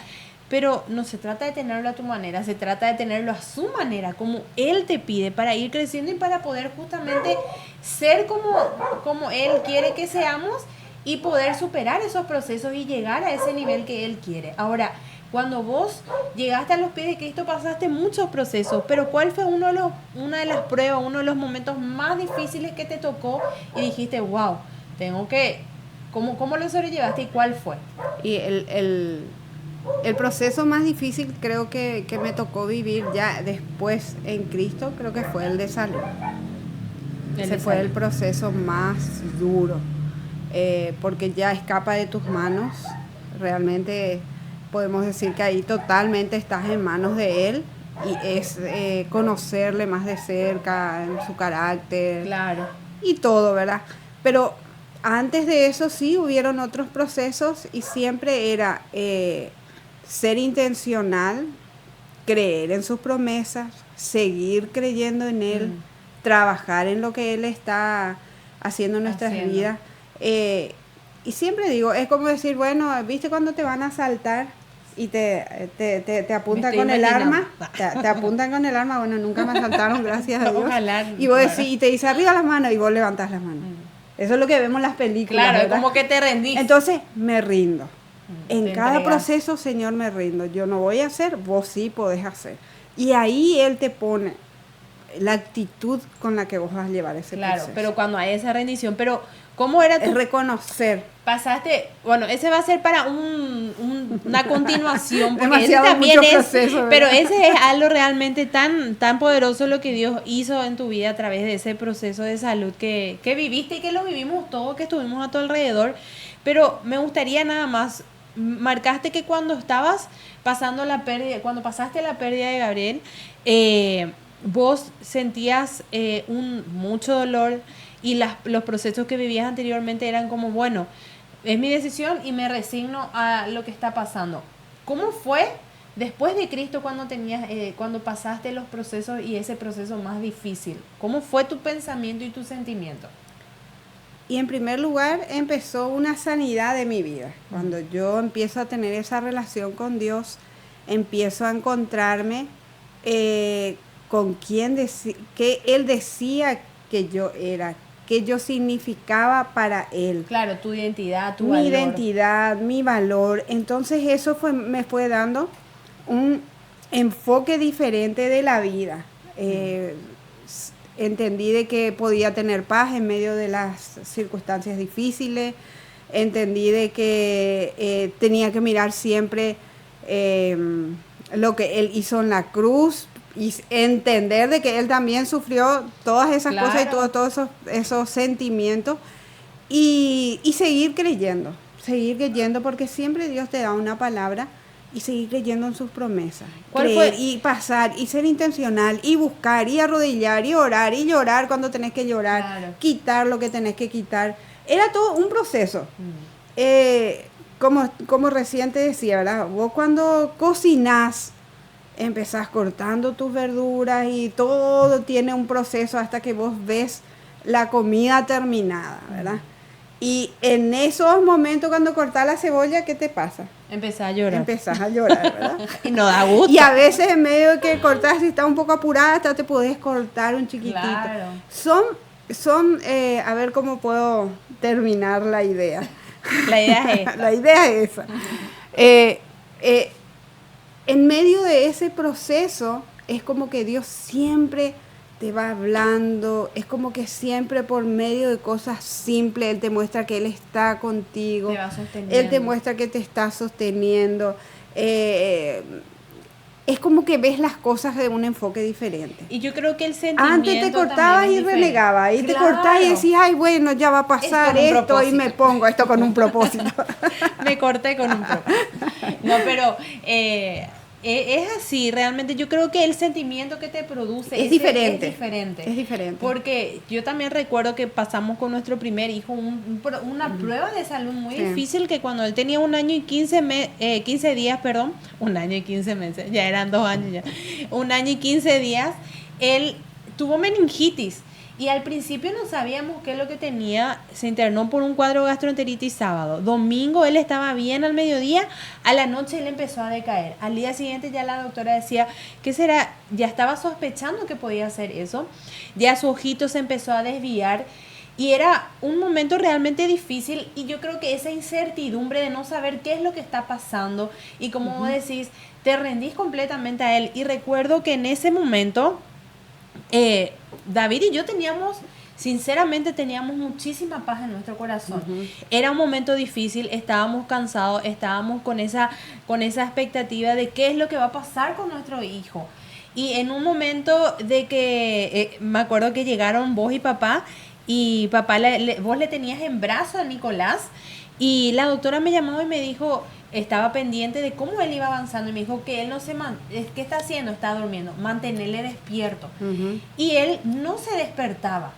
Pero no se trata de tenerlo a tu manera, se trata de tenerlo a su manera, como Él te pide, para ir creciendo y para poder justamente ser como Él quiere que seamos y poder superar esos procesos y llegar a ese nivel que Él quiere. Ahora, cuando vos llegaste a los pies de Cristo pasaste muchos procesos, pero ¿cuál fue una de las pruebas, uno de los momentos más difíciles que te tocó y dijiste, wow, tengo que, ¿cómo lo sobrellevaste y cuál fue?
Y el proceso más difícil creo que me tocó vivir ya después en Cristo, creo que fue el de salud. Ese fue el proceso más duro, porque ya escapa de tus manos, realmente podemos decir que ahí totalmente estás en manos de Él y es conocerle más de cerca en su carácter.
Claro.
Y todo, ¿verdad? Pero antes de eso sí hubieron otros procesos y siempre era ser intencional, creer en sus promesas, seguir creyendo en Él, trabajar en lo que Él está haciendo en nuestras vidas. Y siempre digo, es como decir, bueno, ¿viste cuando te van a asaltar y te apuntan con el arma? Te apuntan con el arma, bueno, nunca me asaltaron, gracias a Dios.
Ojalá,
y vos decís, y te dice arriba las manos y vos levantás las manos. Eso es lo que vemos en las películas.
Claro,
¿verdad?
es como que te rendís.
Entonces, me rindo. En cada
entregas.
proceso, Señor, me rindo. Yo no voy a hacer, vos sí podés hacer. Y ahí Él te pone la actitud con la que vos vas a llevar ese proceso.
Claro, pero cuando hay esa rendición, pero ¿cómo era tu...
Es reconocer.
Pasaste, bueno, ese va a ser para una continuación, porque ese
Demasiado
también
mucho
es,
proceso, ¿verdad?
pero ese es algo realmente tan poderoso lo que Dios hizo en tu vida a través de ese proceso de salud que viviste y que lo vivimos todos, que estuvimos a tu alrededor. Pero me gustaría nada más, marcaste que cuando estabas pasando la pérdida, cuando pasaste la pérdida de Gabriel, vos sentías mucho dolor y los procesos que vivías anteriormente eran como, bueno, es mi decisión y me resigno a lo que está pasando. ¿Cómo fue después de Cristo cuando pasaste los procesos y ese proceso más difícil? ¿Cómo fue tu pensamiento y tu sentimiento?
Y en primer lugar empezó una sanidad de mi vida. Cuando yo empiezo a tener esa relación con Dios, empiezo a encontrarme con que Él decía que yo era, que yo significaba para Él.
Claro, tu identidad, tu valor.
Mi identidad, mi valor. Entonces eso me fue dando un enfoque diferente de la vida. Entendí de que podía tener paz en medio de las circunstancias difíciles. Entendí de que tenía que mirar siempre lo que Él hizo en la cruz y entender de que Él también sufrió todas esas cosas y todos esos sentimientos y seguir creyendo porque siempre Dios te da una palabra y seguir creyendo en sus promesas. Creer y pasar y ser intencional y buscar y arrodillar y orar y llorar cuando tenés que llorar, quitar lo que tenés que quitar. Era todo un proceso. Como recién te decía, ¿verdad? Vos cuando cocinás, empezás cortando tus verduras y todo tiene un proceso hasta que vos ves la comida terminada, ¿verdad? Y en esos momentos cuando cortás la cebolla, ¿qué te pasa?
Empezás a llorar,
¿verdad?
Y no da gusto.
Y a veces en medio de que cortás, si estás un poco apurada, hasta te podés cortar un chiquitito.
Claro.
Son a ver cómo puedo terminar la idea.
La idea es esta.
La idea es esa. En medio de ese proceso, es como que Dios siempre te va hablando, es como que siempre por medio de cosas simples, Él te muestra que Él está contigo,
te va sosteniendo.
Él te muestra que te está sosteniendo. Es como que ves las cosas de un enfoque diferente.
Y yo creo que el sentimiento
antes te cortabas y renegabas, y te cortabas y decías, ay, bueno, ya va a pasar esto y me pongo esto con un propósito.
Me corté con un propósito. No, pero es así, realmente yo creo que el sentimiento que te produce
es diferente.
Es diferente. Porque yo también recuerdo que pasamos con nuestro primer hijo una prueba de salud muy difícil, que cuando él tenía 1 año y 15 días, 1 año y 15 meses, ya eran 2 años ya, 1 año y 15 días, él tuvo meningitis. Y al principio no sabíamos qué es lo que tenía. Se internó por un cuadro de gastroenteritis sábado. Domingo él estaba bien al mediodía. A la noche él empezó a decaer. Al día siguiente ya la doctora decía, ¿qué será? Ya estaba sospechando que podía ser eso. Ya su ojito se empezó a desviar. Y era un momento realmente difícil. Y yo creo que esa incertidumbre de no saber qué es lo que está pasando. Y como vos decís, te rendís completamente a él. Y recuerdo que en ese momento... David y yo sinceramente teníamos muchísima paz en nuestro corazón. Era un momento difícil, estábamos cansados, estábamos con esa expectativa de qué es lo que va a pasar con nuestro hijo. Y en un momento de que, me acuerdo que llegaron vos y papá vos le tenías en brazo a Nicolás, y la doctora me llamó y me dijo, estaba pendiente de cómo él iba avanzando, y me dijo que él ¿qué está haciendo? Está durmiendo, mantenerle despierto. Y él no se despertaba.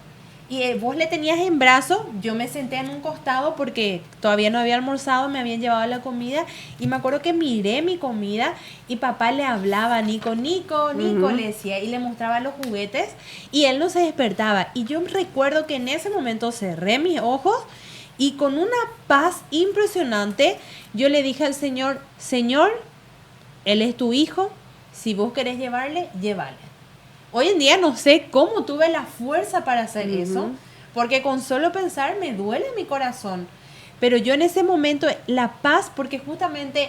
Y vos le tenías en brazos, yo me senté en un costado porque todavía no había almorzado, me habían llevado la comida y me acuerdo que miré mi comida y papá le hablaba, Nico, Nico, Nico, le decía, y le mostraba los juguetes y él no se despertaba. Y yo recuerdo que en ese momento cerré mis ojos y con una paz impresionante yo le dije al Señor, Señor, Él es tu hijo, si vos querés llevarle, llévale. Hoy en día no sé cómo tuve la fuerza para hacer eso, porque con solo pensar me duele mi corazón. Pero yo en ese momento, la paz, porque justamente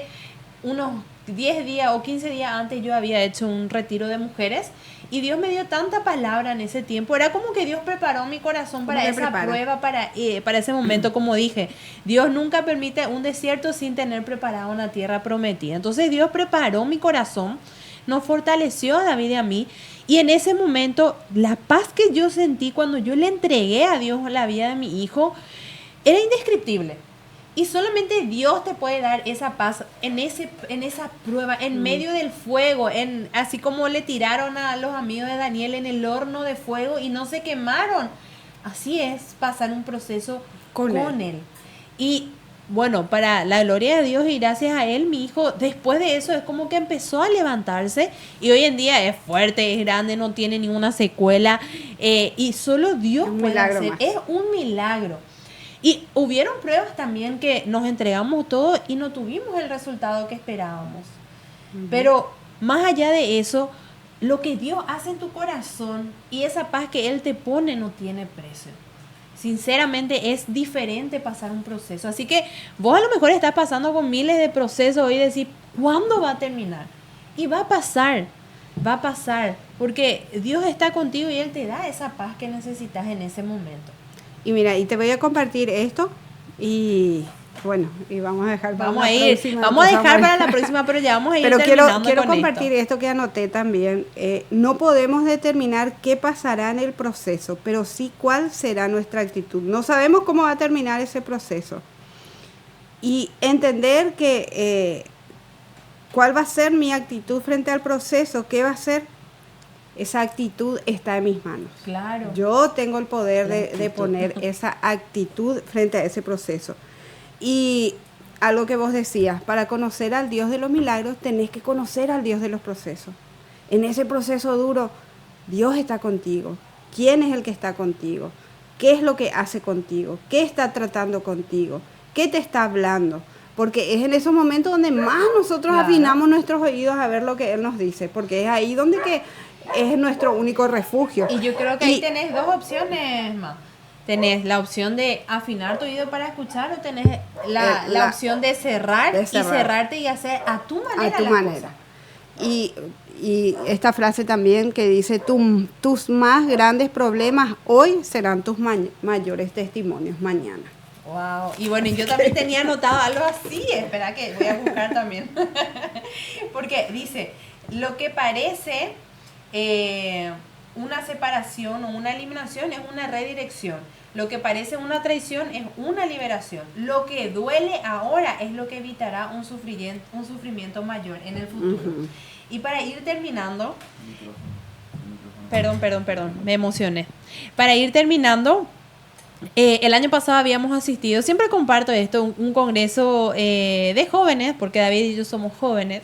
unos 10 días o 15 días antes yo había hecho un retiro de mujeres y Dios me dio tanta palabra en ese tiempo. Era como que Dios preparó mi corazón para esa prueba, para ese momento, como dije. Dios nunca permite un desierto sin tener preparada una tierra prometida. Entonces Dios preparó mi corazón, nos fortaleció a David y a mí. Y en ese momento, la paz que yo sentí cuando yo le entregué a Dios la vida de mi hijo, era indescriptible. Y solamente Dios te puede dar esa paz en esa prueba, en medio del fuego, así como le tiraron a los amigos de Daniel en el horno de fuego y no se quemaron. Así es pasar un proceso con él. Y bueno, para la gloria de Dios y gracias a él, mi hijo, después de eso es como que empezó a levantarse y hoy en día es fuerte, es grande, no tiene ninguna secuela y solo Dios puede hacer. Es un milagro. Y hubieron pruebas también que nos entregamos todo y no tuvimos el resultado que esperábamos. Pero más allá de eso, lo que Dios hace en tu corazón y esa paz que Él te pone no tiene precio. Sinceramente es diferente pasar un proceso. Así que vos a lo mejor estás pasando con miles de procesos hoy y decís, ¿cuándo va a terminar? Y va a pasar, porque Dios está contigo y Él te da esa paz que necesitas en ese momento.
Y mira, y te voy a compartir esto y bueno, y vamos a dejar para la próxima.
Vamos a dejar para la próxima, pero ya vamos a ir
terminando. Pero quiero
con
compartir esto que anoté también. No podemos determinar qué pasará en el proceso, pero sí cuál será nuestra actitud. No sabemos cómo va a terminar ese proceso. Y entender que cuál va a ser mi actitud frente al proceso, qué va a ser. Esa actitud está en mis manos.
Claro.
Yo tengo el poder de poner esa actitud frente a ese proceso. Y algo que vos decías, para conocer al Dios de los milagros, tenés que conocer al Dios de los procesos. En ese proceso duro, Dios está contigo. ¿Quién es el que está contigo? ¿Qué es lo que hace contigo? ¿Qué está tratando contigo? ¿Qué te está hablando? Porque es en esos momentos donde más nosotros afinamos nuestros oídos a ver lo que Él nos dice. Porque es ahí donde es nuestro único refugio.
Y yo creo que ahí tenés dos opciones más. Tenés la opción de afinar tu oído para escuchar o tenés la opción de cerrar y cerrarte y hacer a tu manera.
A tu manera. Y esta frase también que dice, tus más grandes problemas hoy serán tus mayores testimonios mañana.
Wow. Y bueno, yo también tenía anotado algo así. Espera que voy a buscar también. Porque dice, lo que parece una separación o una eliminación es una redirección. Lo que parece una traición es una liberación. Lo que duele ahora es lo que evitará un sufrimiento mayor en el futuro. Y para ir terminando, perdón, me emocioné. Para ir terminando, el año pasado habíamos asistido, siempre comparto esto, un congreso de jóvenes, porque David y yo somos jóvenes.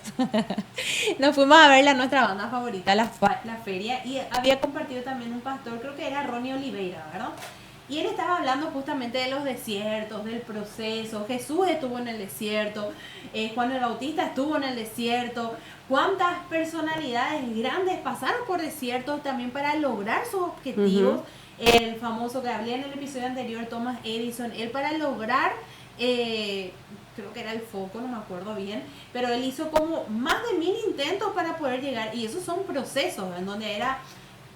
Nos fuimos a ver nuestra banda favorita, la feria, y había compartido también un pastor, creo que era Ronnie Oliveira, ¿verdad? Y él estaba hablando justamente de los desiertos, del proceso. Jesús estuvo en el desierto, Juan el Bautista estuvo en el desierto. Cuántas personalidades grandes pasaron por desiertos también para lograr sus objetivos. El famoso que hablé en el episodio anterior, Thomas Edison, él para lograr, creo que era el foco, no me acuerdo bien, pero él hizo como más de 1000 intentos para poder llegar. Y esos son procesos en donde era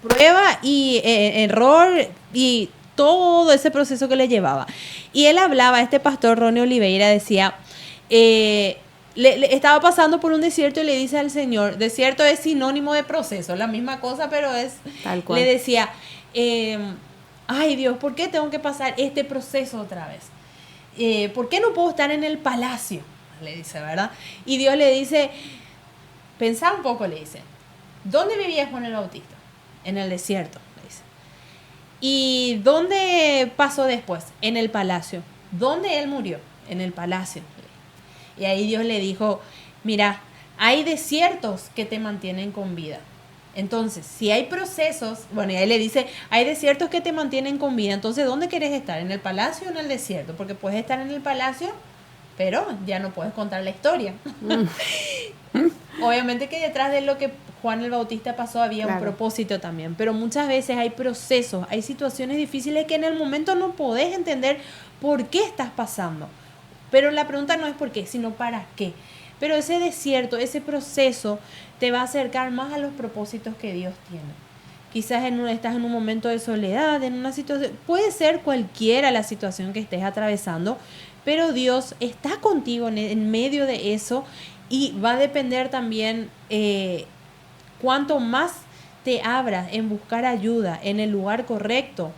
prueba y error y todo ese proceso que le llevaba. Y él hablaba, este pastor Ronnie Oliveira decía, le estaba pasando por un desierto y le dice al Señor, desierto es sinónimo de proceso, la misma cosa, pero es, tal cual. Le decía, ay Dios, ¿por qué tengo que pasar este proceso otra vez? ¿Por qué no puedo estar en el palacio? Le dice, ¿verdad? Y Dios le dice, pensá un poco, le dice, ¿dónde vivía Juan el Bautista? En el desierto. ¿Y dónde pasó después? En el palacio. ¿Dónde él murió? En el palacio. Y ahí Dios le dijo, mira, hay desiertos que te mantienen con vida. Entonces, si hay procesos, bueno, y ahí le dice, hay desiertos que te mantienen con vida. Entonces, ¿dónde quieres estar? ¿En el palacio o en el desierto? Porque puedes estar en el palacio, pero ya no puedes contar la historia. Obviamente que detrás de lo que Juan el Bautista pasó había un propósito también, pero muchas veces hay procesos, hay situaciones difíciles que en el momento no podés entender por qué estás pasando. Pero la pregunta no es por qué, sino para qué. Pero ese desierto, ese proceso te va a acercar más a los propósitos que Dios tiene. Quizás estás en un momento de soledad, en una situación, puede ser cualquiera la situación que estés atravesando, pero Dios está contigo en medio de eso y va a depender también cuanto más te abras en buscar ayuda en el lugar correcto,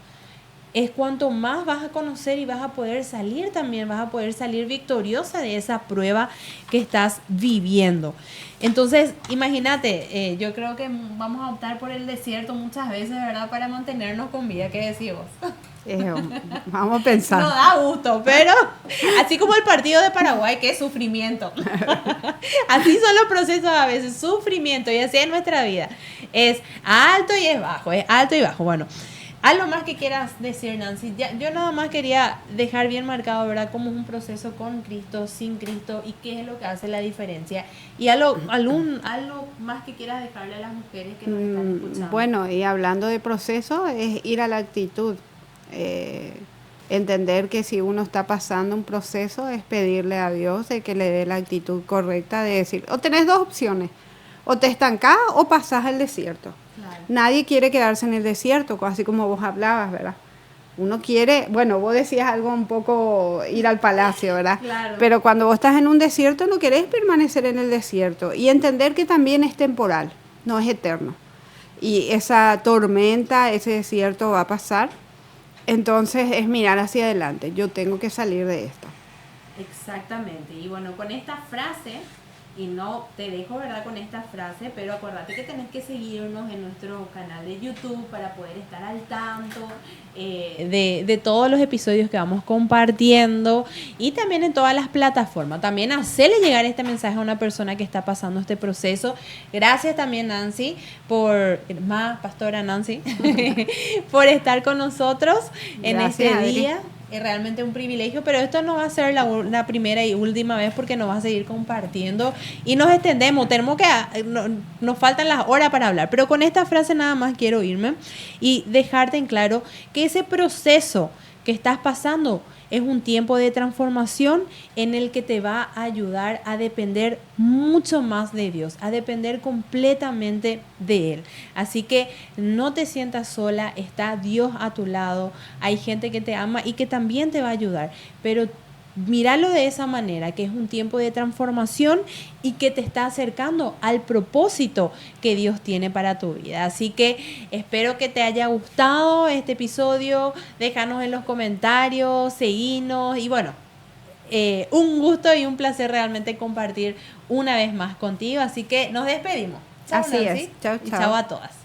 es cuanto más vas a conocer y vas a poder salir también, vas a poder salir victoriosa de esa prueba que estás viviendo. Entonces, imagínate, yo creo que vamos a optar por el desierto muchas veces, ¿verdad? Para mantenernos con vida, ¿qué decís vos?
Vamos a pensar.
No da gusto, pero así como el partido de Paraguay, que es sufrimiento. Así son los procesos a veces, sufrimiento, y así es nuestra vida. Es alto y es bajo, es alto y bajo. Bueno, algo más que quieras decir, Nancy. Yo nada más quería dejar bien marcado, ¿verdad?, cómo es un proceso con Cristo, sin Cristo, y qué es lo que hace la diferencia. Y algo más que quieras dejarle a las mujeres que nos están escuchando.
Bueno, y hablando de proceso, es ir a la actitud. Entender que si uno está pasando un proceso, es pedirle a Dios de que le dé la actitud correcta de decir, o tenés dos opciones, o te estancás o pasás al desierto. Claro. Nadie quiere quedarse en el desierto, así como vos hablabas, ¿verdad? Uno quiere, bueno, vos decías algo un poco ir al palacio, ¿verdad?
Claro.
Pero cuando vos estás en un desierto no querés permanecer en el desierto y entender que también es temporal, no es eterno. Y esa tormenta, ese desierto va a pasar. Entonces es mirar hacia adelante, yo tengo que salir de esto.
Exactamente, y bueno, con esta frase, y no te dejo, ¿verdad?, con esta frase, pero acuérdate que tenés que seguirnos en nuestro canal de YouTube para poder estar al tanto de todos los episodios que vamos compartiendo, y también en todas las plataformas. También hacerle llegar este mensaje a una persona que está pasando este proceso. Gracias también, Nancy, Pastora Nancy, por estar con nosotros en
Gracias,
este
Adri.
día. Es realmente un privilegio, pero esto no va a ser la primera y última vez, porque nos va a seguir compartiendo y nos extendemos. Nos faltan las horas para hablar, pero con esta frase nada más quiero irme y dejarte en claro que ese proceso que estás pasando es un tiempo de transformación en el que te va a ayudar a depender mucho más de Dios, a depender completamente de Él. Así que no te sientas sola, está Dios a tu lado, hay gente que te ama y que también te va a ayudar, pero míralo de esa manera, que es un tiempo de transformación y que te está acercando al propósito que Dios tiene para tu vida. Así que espero que te haya gustado este episodio, déjanos en los comentarios, seguinos y bueno, un gusto y un placer realmente compartir una vez más contigo, así que nos despedimos.
Chao, Así Nancy. Es, chao, chao.
Y chao a todas.